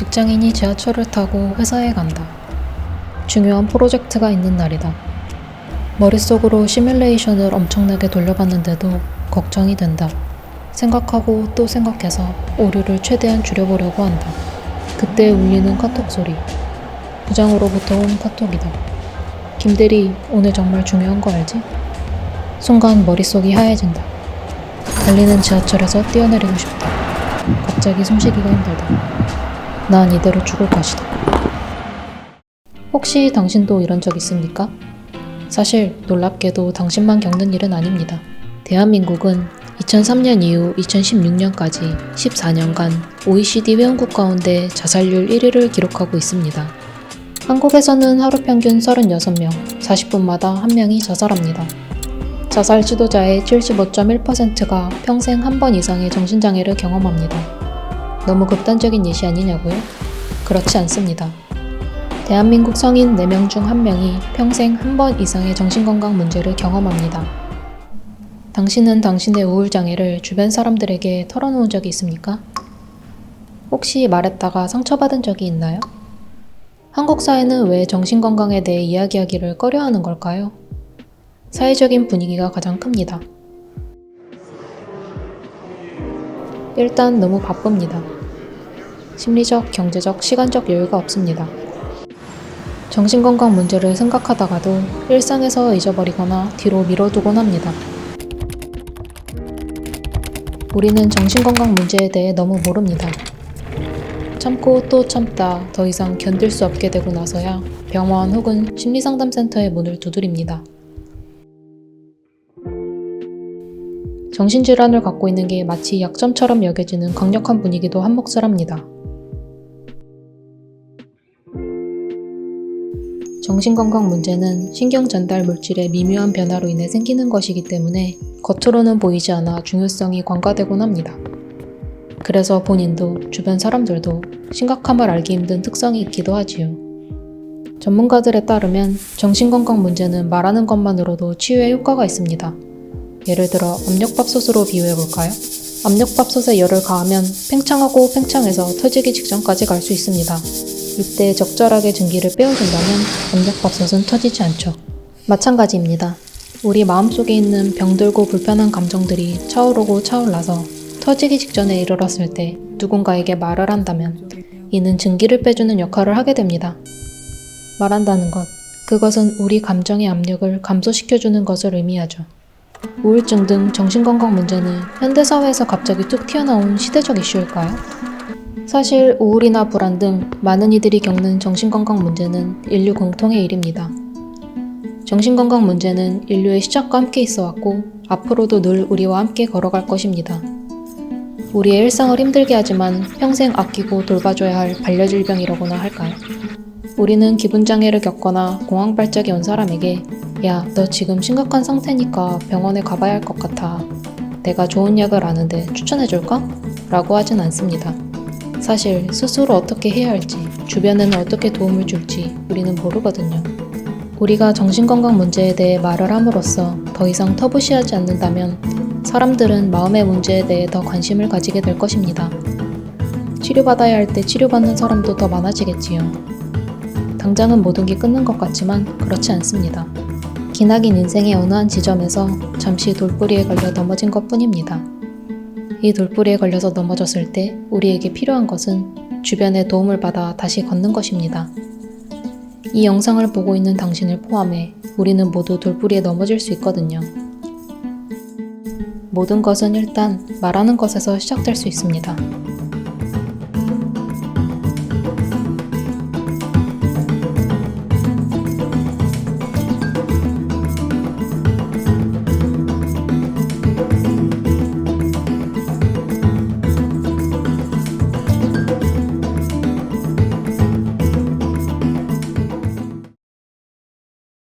직장인이 지하철을 타고 회사에 간다. 중요한 프로젝트가 있는 날이다. 머릿속으로 시뮬레이션을 엄청나게 돌려봤는데도 걱정이 된다. 생각하고 또 생각해서 오류를 최대한 줄여보려고 한다. 그때 울리는 카톡 소리. 부장으로부터 온 카톡이다. 김대리, 오늘 정말 중요한 거 알지? 순간 머릿속이 하얘진다. 달리는 지하철에서 뛰어내리고 싶다. 갑자기 숨쉬기가 힘들다. 난 이대로 죽을 것이다. 혹시 당신도 이런 적 있습니까? 사실 놀랍게도 당신만 겪는 일은 아닙니다. 대한민국은 2003년 이후 2016년까지 14년간 OECD 회원국 가운데 자살률 1위를 기록하고 있습니다. 한국에서는 하루 평균 36명, 40분마다 1명이 자살합니다. 자살 시도자의 75.1%가 평생 한 번 이상의 정신장애를 경험합니다. 너무 극단적인 예시 아니냐고요? 그렇지 않습니다. 대한민국 성인 4명 중 1명이 평생 한 번 이상의 정신건강 문제를 경험합니다. 당신은 당신의 우울장애를 주변 사람들에게 털어놓은 적이 있습니까? 혹시 말했다가 상처받은 적이 있나요? 한국 사회는 왜 정신건강에 대해 이야기하기를 꺼려하는 걸까요? 사회적인 분위기가 가장 큽니다. 일단 너무 바쁩니다. 심리적, 경제적, 시간적 여유가 없습니다. 정신건강 문제를 생각하다가도 일상에서 잊어버리거나 뒤로 미뤄두곤 합니다. 우리는 정신건강 문제에 대해 너무 모릅니다. 참고 또 참다 더 이상 견딜 수 없게 되고 나서야 병원 혹은 심리상담센터의 문을 두드립니다. 정신질환을 갖고 있는 게 마치 약점처럼 여겨지는 강력한 분위기도 한몫을 합니다. 정신건강 문제는 신경전달 물질의 미묘한 변화로 인해 생기는 것이기 때문에 겉으로는 보이지 않아 중요성이 관가되곤 합니다. 그래서 본인도 주변 사람들도 심각함을 알기 힘든 특성이 있기도 하지요. 전문가들에 따르면 정신건강 문제는 말하는 것만으로도 치유에 효과가 있습니다. 예를 들어 압력밥솥으로 비유해볼까요? 압력밥솥에 열을 가하면 팽창하고 팽창해서 터지기 직전까지 갈 수 있습니다. 이때 적절하게 증기를 빼어준다면 압력밥솥은 터지지 않죠. 마찬가지입니다. 우리 마음속에 있는 병들고 불편한 감정들이 차오르고 차올라서 터지기 직전에 이르렀을 때 누군가에게 말을 한다면 이는 증기를 빼주는 역할을 하게 됩니다. 말한다는 것, 그것은 우리 감정의 압력을 감소시켜주는 것을 의미하죠. 우울증 등 정신건강 문제는 현대사회에서 갑자기 툭 튀어나온 시대적 이슈일까요? 사실 우울이나 불안 등 많은 이들이 겪는 정신건강 문제는 인류 공통의 일입니다. 정신건강 문제는 인류의 시작과 함께 있어왔고 앞으로도 늘 우리와 함께 걸어갈 것입니다. 우리의 일상을 힘들게 하지만 평생 아끼고 돌봐줘야 할 반려질병이라고나 할까요? 우리는 기분장애를 겪거나 공황발작이 온 사람에게 야, 너 지금 심각한 상태니까 병원에 가봐야 할 것 같아. 내가 좋은 약을 아는데 추천해줄까? 라고 하진 않습니다. 사실 스스로 어떻게 해야 할지, 주변에는 어떻게 도움을 줄지 우리는 모르거든요. 우리가 정신건강 문제에 대해 말을 함으로써 더 이상 터부시하지 않는다면 사람들은 마음의 문제에 대해 더 관심을 가지게 될 것입니다. 치료받아야 할 때 치료받는 사람도 더 많아지겠지요. 당장은 모든 게 끊는 것 같지만 그렇지 않습니다. 기나긴 인생의 어느 한 지점에서 잠시 돌부리에 걸려 넘어진 것 뿐입니다. 이 돌부리에 걸려서 넘어졌을 때 우리에게 필요한 것은 주변의 도움을 받아 다시 걷는 것입니다. 이 영상을 보고 있는 당신을 포함해 우리는 모두 돌부리에 넘어질 수 있거든요. 모든 것은 일단 말하는 것에서 시작될 수 있습니다.